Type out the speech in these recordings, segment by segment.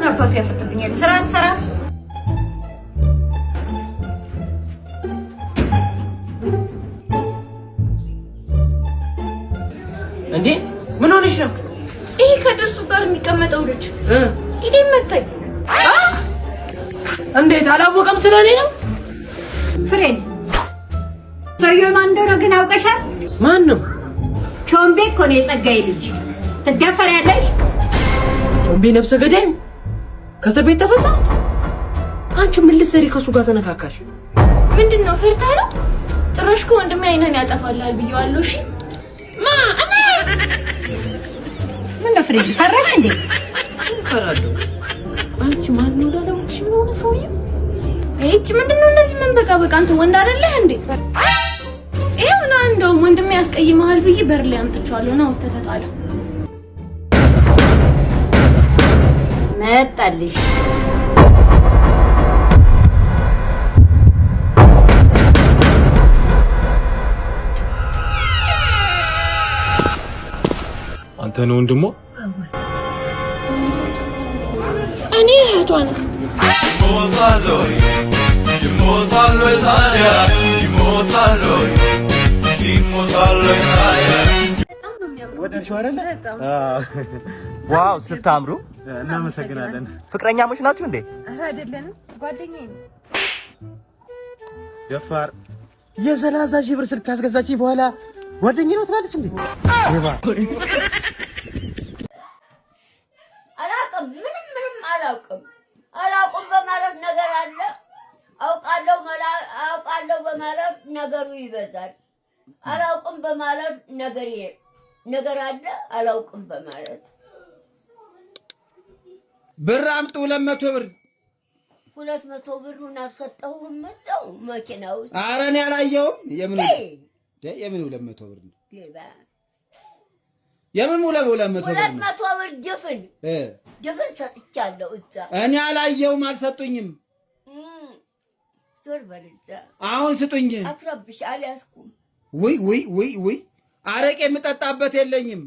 ምን አባቱ ያፈጥብኛል? ስራ ሰራ እንዴ ምን ሆነሽ ነው? ይሄ ከድርሱ ጋር የሚቀመጠው ልጅ ጊዜ መጣኝ። እንዴት አላወቀም ስለኔ ነው? ፍሬን ሰውየው ማን እንደሆነ ግን አውቀሻል? ማን ነው? ቾምቤ እኮ ነው የጸጋዬ ልጅ። ትደፈሪያለሽ? ቾምቤ ነፍሰ ገዳይ ከእስር ቤት ተፈታ። አንቺ ምን ልትሰሪ ከሱ ጋር ተነካካሽ? ምንድነው ፈርታ ነው? ጭራሽ እኮ ወንድሜ አይነን ያጠፋልሃል ብየዋለሁ። እሺ ምን ነው ፍሬን ፈራሽ እንዴ? ፈራለሁ። አንቺ ማን ነው ዳለምሽ? ምን ሆነ ሰውዬው? እቺ ምንድነው እንደዚህ ምን በቃ አንተ ወንድ አይደለህ እንዴ? ይሄው ነው እንደው ወንድሜ ያስቀይመሃል ብዬ በር ላይ አምጥቻለሁ ነው ተተጣለ መጣልሽ። አንተ ነው ወንድሟ? እኔ እህቷ ነኝ። ዋው ስታምሩ! እናመሰግናለን። ፍቅረኛሞች ናችሁ እንዴ? አይደለም ጓደኛዬ ነው። ደፋር የ30,000 ብር ስልክ ካስገዛችኝ በኋላ ጓደኛዬ ነው ትላለች እንዴ? ይባ አላውቅም፣ ምንም አላውቅም በማለት ነገር አለ። አውቃለሁ በማለት ነገሩ ይበዛል። አላውቅም በማለት ነገር አለ። አላውቅም በማለት ብር አምጡ 200 ብር 200 ብሩን አልሰጠሁም። መጣው መኪናው። ኧረ እኔ አላየሁም። የምን 200 ብር ነው? ሌባ የምን 200 ብር ነው? 200 ብር ድፍን ሰጥቻለሁ። እዛ እኔ አላየሁም፣ አልሰጡኝም። ዞር በልዛ። አሁን ስጡኝ። አትረብሽ፣ አልያዝኩም። ወይ አረቄ የምጠጣበት የለኝም።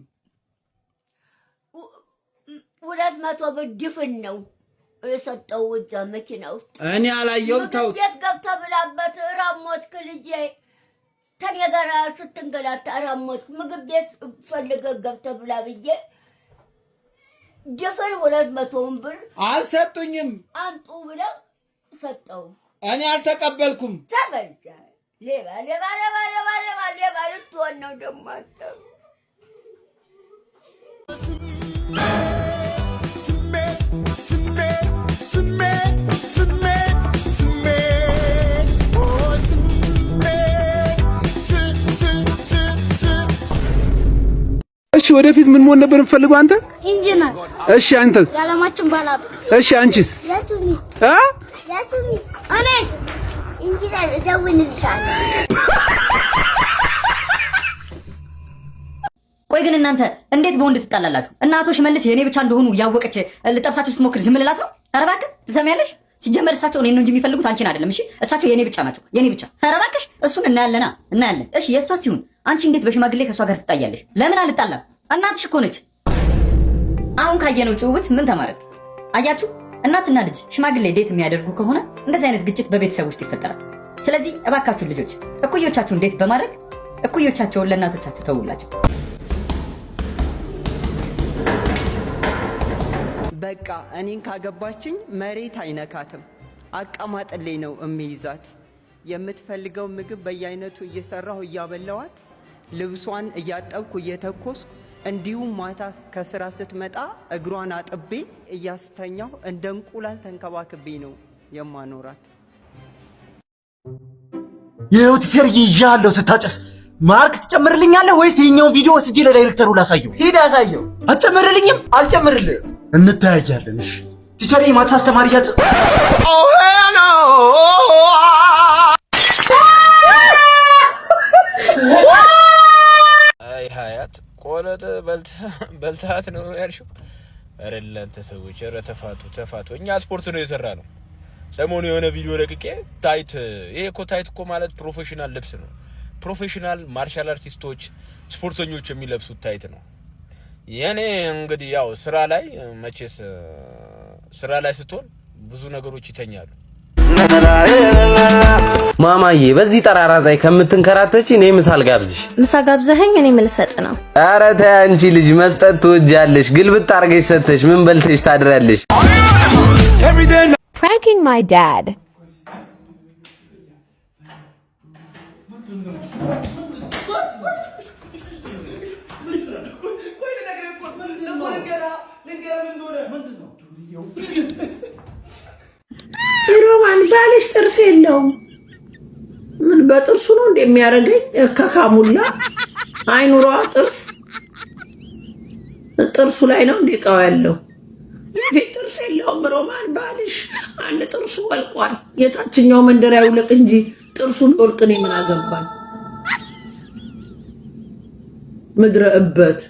200 ብር ድፍን ነው የሰጠው እዛ መኪና ውስጥ። እኔ አላየሁም። ተው ቤት ገብተህ ብላበት። ራሞትክ ልጄ ተኔ ጋር ስትንገላታ ራሞትክ። ምግብ ቤት ፈልገህ ገብተህ ብላ ብዬ ድፍን 200 ብር አልሰጡኝም። አንጡ ብለው ሰጠው። እኔ አልተቀበልኩም። ተበልዛ። ሌባ ልትሆን ነው ደግሞ አንተ። እሺ ወደፊት ምን መሆን ነበር የምትፈልገው አንተ? ኢንጂነር። እሺ አንተስ? የዓለማችን ባለሀብት። እሺ አንቺስ? የሱሚስ እኔስ ኢንጂነር እደውልልሻለሁ። ቆይ ግን እናንተ እንዴት በወንድ ትጣላላችሁ? እናቶ ሽመልስ የኔ ብቻ እንደሆኑ ያወቀች ልጠብሳችሁ ስትሞክር ዝም ልላት ነው? ኧረ እባክህ ትሰሚያለሽ? ሲጀመር እሳቸው እኔን ነው እንጂ የሚፈልጉት አንቺን አይደለም። እሺ እሳቸው የኔ ብቻ ናቸው፣ የኔ ብቻ። ኧረ እባክሽ እሱን እናያለን። እሺ የእሷ ሲሆን አንቺ እንዴት በሽማግሌ ከእሷ ጋር ትጣያለሽ? ለምን አልጣላም? እናትሽ እኮ ነች። አሁን ካየነው ጭውውት ምን ተማረት? አያችሁ፣ እናትና ልጅ ሽማግሌ ዴት የሚያደርጉ ከሆነ እንደዚህ አይነት ግጭት በቤተሰብ ውስጥ ይፈጠራል። ስለዚህ እባካችሁ ልጆች እኩዮቻችሁን ዴት በማድረግ እኩዮቻቸውን ለእናቶቻችሁ ተውላቸው። በቃ እኔን ካገባችኝ መሬት አይነካትም። አቀማጥልኝ ነው የሚይዛት። የምትፈልገው ምግብ በየአይነቱ እየሰራሁ እያበላዋት፣ ልብሷን እያጠብኩ እየተኮስኩ፣ እንዲሁም ማታ ከስራ ስትመጣ እግሯን አጥቤ እያስተኛሁ እንደ እንቁላል ተንከባክቤ ነው የማኖራት። የህይወት ሲር ይያለው ስታጨስ ማርክ ትጨምርልኛለህ ወይስ የኛው ቪዲዮ ወስጄ ለዳይሬክተሩ ላሳየው? ሂድ አሳየው። አትጨምርልኝም? አልጨምርልህም። እንታያያለን። እሺ ቲቸር የማትስ አስተማሪ ያጭ አይ ሀያት ቆለጥ በልታት ነው ያልሽው? ኧረ እናንተ ሰዎች ኧረ ተፋቱ። እኛ ስፖርት ነው የሰራ ነው። ሰሞኑ የሆነ ቪዲዮ ለቅቄ ታይት። ይሄ እኮ ታይት እኮ ማለት ፕሮፌሽናል ልብስ ነው። ፕሮፌሽናል ማርሻል አርቲስቶች ስፖርተኞች የሚለብሱት ታይት ነው። የኔ እንግዲህ ያው ስራ ላይ መቼስ ስራ ላይ ስትሆን ብዙ ነገሮች ይተኛሉ። ማማዬ በዚህ ጠራራ ፀሐይ ከምትንከራተች እኔ ምሳል ጋብዝሽ። ምሳ ጋብዘኸኝ እኔ ምን ልሰጥ ነው? ኧረ ተይ አንቺ ልጅ መስጠት ትወጃለሽ። ግልብጥ አድርገሽ ሰጥተሽ ምን በልተሽ ታድራለሽ? Pranking my dad. ሮማን ባልሽ ጥርስ የለውም። ምን በጥርሱ ነው እንደሚያረገኝ? ከካሙላ አይኑሯ ጥርሱ ላይ ነው እንደቃው ያለው። የፊት ጥርስ የለውም ሮማን ባልሽ። አንድ ጥርሱ ወልቋል። የታችኛው መንደር ያውልቅ እንጂ ጥርሱ ወልቅ። እኔ ምን አገባኝ? ምድረ እበት